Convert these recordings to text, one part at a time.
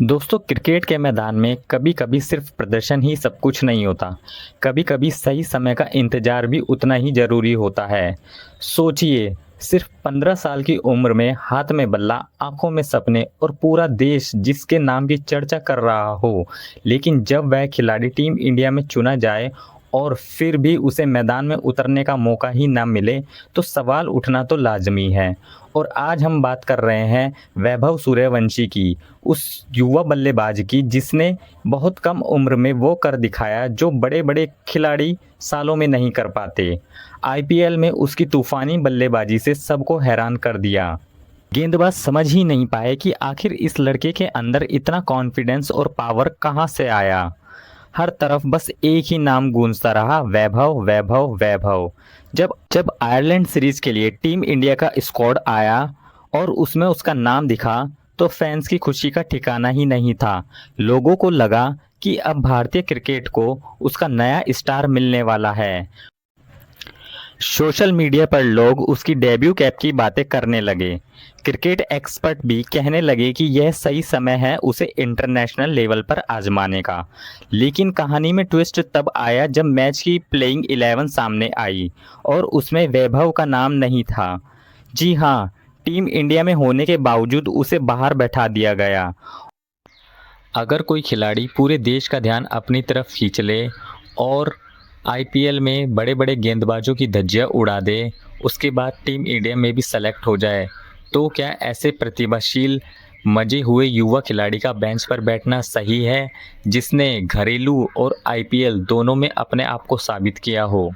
दोस्तों, क्रिकेट के मैदान में कभी-कभी सिर्फ प्रदर्शन ही सब कुछ नहीं होता। कभी-कभी सही समय का इंतज़ार भी उतना ही ज़रूरी होता है। सोचिए, सिर्फ 15 साल की उम्र में हाथ में बल्ला, आँखों में सपने और पूरा देश जिसके नाम की चर्चा कर रहा हो, लेकिन जब वह खिलाड़ी टीम इंडिया में चुना जाए और फिर भी उसे मैदान में उतरने का मौका ही ना मिले, तो सवाल उठना तो लाज़मी है। और आज हम बात कर रहे हैं वैभव सूर्यवंशी की, उस युवा बल्लेबाज की जिसने बहुत कम उम्र में वो कर दिखाया जो बड़े-बड़े खिलाड़ी सालों में नहीं कर पाते। आईपीएल में उसकी तूफ़ानी बल्लेबाजी से सबको हैरान कर दिया। गेंदबाज समझ ही नहीं पाए कि आखिर इस लड़के के अंदर इतना कॉन्फिडेंस और पावर कहाँ से आया। हर तरफ बस एक ही नाम गूंजता रहा, वैभव, वैभव, वैभव। जब जब आयरलैंड सीरीज के लिए टीम इंडिया का स्क्वाड आया और उसमें उसका नाम दिखा, तो फैंस की खुशी का ठिकाना ही नहीं था। लोगों को लगा कि अब भारतीय क्रिकेट को उसका नया स्टार मिलने वाला है। सोशल मीडिया पर लोग उसकी डेब्यू कैप की बातें करने लगे। क्रिकेट एक्सपर्ट भी कहने लगे कि यह सही समय है उसे इंटरनेशनल लेवल पर आजमाने का। लेकिन कहानी में ट्विस्ट तब आया जब मैच की प्लेइंग 11 सामने आई और उसमें वैभव का नाम नहीं था। जी हाँ, टीम इंडिया में होने के बावजूद उसे बाहर बैठा दिया गया। अगर कोई खिलाड़ी पूरे देश का ध्यान अपनी तरफ खींच ले और आईपीएल में बड़े-बड़े गेंदबाजों की धज्जियां उड़ा दे, उसके बाद टीम इंडिया में भी सेलेक्ट हो जाए, तो क्या ऐसे प्रतिभाशील मजे हुए युवा खिलाड़ी का बेंच पर बैठना सही है, जिसने घरेलू और आईपीएल दोनों में अपने आप को साबित किया हो?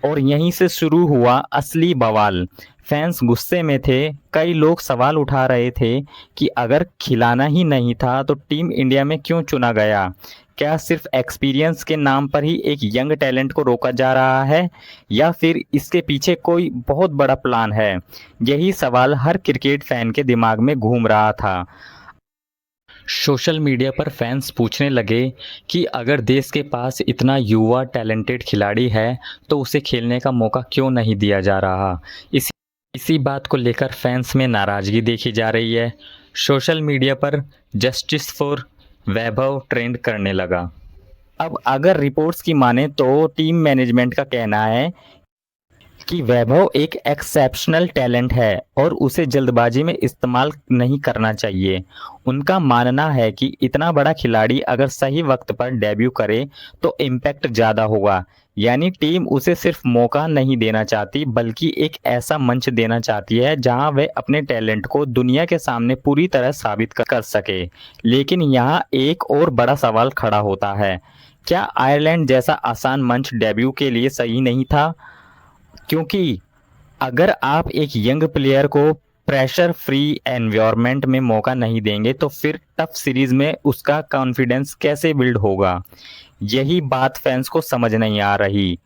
और यहीं से शुरू हुआ असली बवाल। फैंस गुस्से में थे, कई लोग सवाल उठा रहे थे कि अगर खिलाना ही नहीं था तो टीम इंडिया में क्यों चुना गया? क्या सिर्फ एक्सपीरियंस के नाम पर ही एक यंग टैलेंट को रोका जा रहा है या फिर इसके पीछे कोई बहुत बड़ा प्लान है? यही सवाल हर क्रिकेट फैन के दिमाग में घूम रहा था। सोशल मीडिया पर फैंस पूछने लगे कि अगर देश के पास इतना युवा टैलेंटेड खिलाड़ी है तो उसे खेलने का मौका क्यों नहीं दिया जा रहा। इसी बात को लेकर फैंस में नाराज़गी देखी जा रही है। सोशल मीडिया पर जस्टिस फॉर वैभव ट्रेंड करने लगा। अब अगर रिपोर्ट्स की माने तो टीम मैनेजमेंट का कहना है कि वैभव एक एक्सेप्शनल टैलेंट है और उसे जल्दबाजी में इस्तेमाल नहीं करना चाहिए। उनका मानना है कि इतना बड़ा खिलाड़ी अगर सही वक्त पर डेब्यू करे तो इम्पैक्ट ज़्यादा होगा। यानी टीम उसे सिर्फ मौका नहीं देना चाहती बल्कि एक ऐसा मंच देना चाहती है जहां वह अपने टैलेंट को दुनिया के सामने पूरी तरह साबित कर सके। लेकिन यहाँ एक और बड़ा सवाल खड़ा होता है, क्या आयरलैंड जैसा आसान मंच डेब्यू के लिए सही नहीं था? क्योंकि अगर आप एक यंग प्लेयर को प्रेशर फ्री एनवायरनमेंट में मौका नहीं देंगे तो फिर टफ सीरीज में उसका कॉन्फिडेंस कैसे बिल्ड होगा? यही बात फैंस को समझ नहीं आ रही।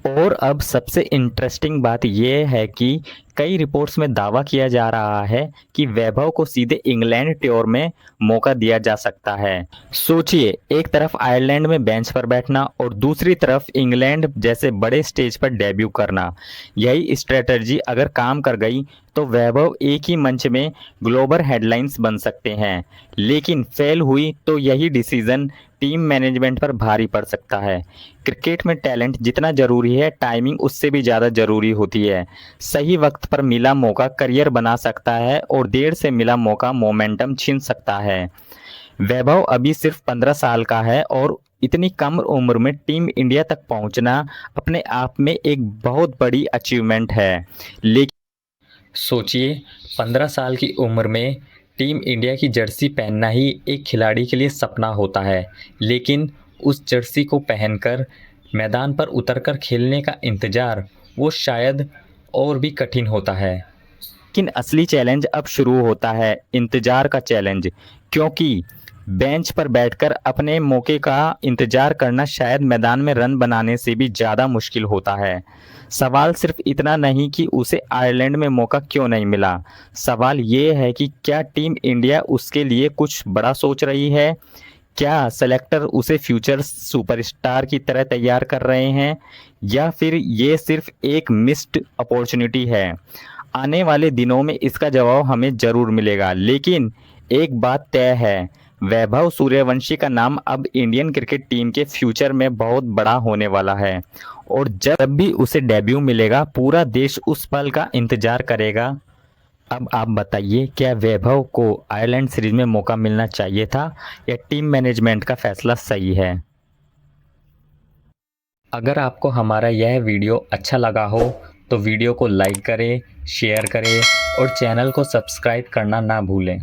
और अब सबसे इंटरेस्टिंग बात यह है कि कई रिपोर्ट्स में दावा किया जा रहा है कि वैभव को सीधे इंग्लैंड टूर में मौका दिया जा सकता है। सोचिए, एक तरफ आयरलैंड में बेंच पर बैठना और दूसरी तरफ इंग्लैंड जैसे बड़े स्टेज पर डेब्यू करना। यही स्ट्रेटजी अगर काम कर गई तो वैभव एक ही मंच में ग्लोबल हेडलाइंस बन सकते हैं। लेकिन फेल हुई तो यही डिसीजन टीम मैनेजमेंट पर भारी पड़ सकता है। क्रिकेट में टैलेंट जितना ज़रूरी है, टाइमिंग उससे भी ज़्यादा ज़रूरी होती है। सही वक्त पर मिला मौका करियर बना सकता है और देर से मिला मौका मोमेंटम छीन सकता है। वैभव अभी सिर्फ 15 साल का है और इतनी कम उम्र में टीम इंडिया तक पहुंचना अपने आप में एक बहुत बड़ी अचीवमेंट है। लेकिन सोचिए, 15 साल की उम्र में टीम इंडिया की जर्सी पहनना ही एक खिलाड़ी के लिए सपना होता है, लेकिन उस जर्सी को पहनकर मैदान पर उतरकर खेलने का इंतज़ार वो शायद और भी कठिन होता है। लेकिन असली चैलेंज अब शुरू होता है, इंतज़ार का चैलेंज। क्योंकि बेंच पर बैठकर अपने मौके का इंतज़ार करना शायद मैदान में रन बनाने से भी ज़्यादा मुश्किल होता है। सवाल सिर्फ इतना नहीं कि उसे आयरलैंड में मौका क्यों नहीं मिला। सवाल ये है कि क्या टीम इंडिया उसके लिए कुछ बड़ा सोच रही है? क्या सेलेक्टर उसे फ्यूचर सुपरस्टार की तरह तैयार कर रहे हैं या फिर ये सिर्फ एक मिस्ड अपॉर्चुनिटी है? आने वाले दिनों में इसका जवाब हमें ज़रूर मिलेगा। लेकिन एक बात तय है, वैभव सूर्यवंशी का नाम अब इंडियन क्रिकेट टीम के फ्यूचर में बहुत बड़ा होने वाला है और जब भी उसे डेब्यू मिलेगा पूरा देश उस पल का इंतजार करेगा। अब आप बताइए, क्या वैभव को आयरलैंड सीरीज में मौका मिलना चाहिए था या टीम मैनेजमेंट का फैसला सही है? अगर आपको हमारा यह वीडियो अच्छा लगा हो तो वीडियो को लाइक करें, शेयर करें और चैनल को सब्सक्राइब करना ना भूलें।